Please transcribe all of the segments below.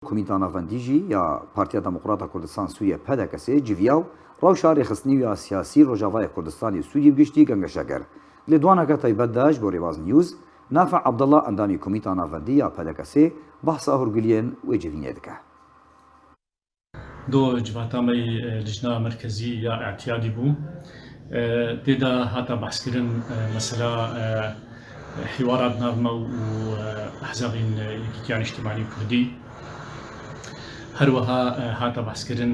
Komîtana Vendîjî ya Partiya Demokrata Kurdistan Sûriye PDKSê civiyaw rewşa rêxistinî ya siyasî Rojavaya Kurdistanê Sûriyê giştî gengeşeger. Li dwaneke taybet de ji bo Rêvaz News, Nafi Abdullah endamî Komîtana Vendî ya PDKSê behsa hûrgiliyên wê civînê dike. دو جواتامي لجنة مركزية يا اعتيادي بو تيدا هاتا بحثكرن مثلا حوارات نظمة وأحزابين يكيان اجتماعي كردي هروها هاتا بحثكرن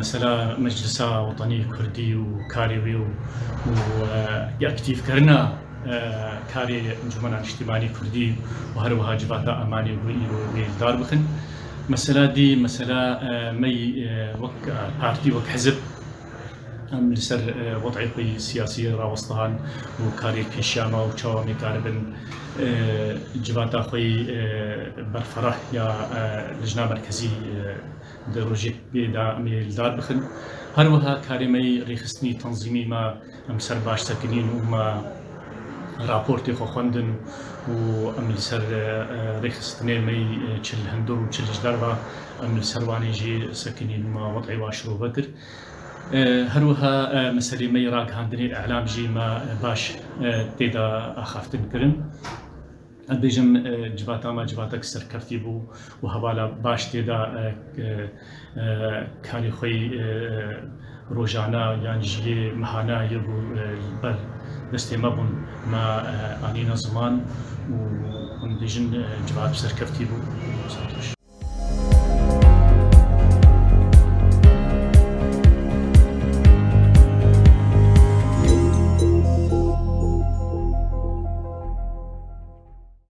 مثلا مجلس وطني كردي وكاري ويأكتيف كرنا كاري انجمن اجتماعي كردي وهروها جواتا أماني ويلدار بخن مسألة دي مسألة مي وك بارتي وك حزب أم لسر وضعي سياسي راوستهان وكاري كيشاما وشاومي كاربن جواتا خوي برفرح يا لجنة مركزي دروجيك بيدا ميلدار بخن هروها كاري مي ريخستني تنظيمي ما أمسر باش ساكنين وما راپورتی خو خوندن و عمل سر رخصتنی می چل هندور و چل جدار و عمل سروانی جی سکنین ما وضعی واشرو بکر هروها مسئله می راک هندنی اعلام جی ما باش تیدا آخافتن کرن بیشم جواتا ما جواتا کسر کفتی بو و حوالا باش تیدا کاری خوی روزانه یعنی جی مهانه یبو بر دستي ما بون ما انينا زمان و بیشم جوات کسر کفتی بو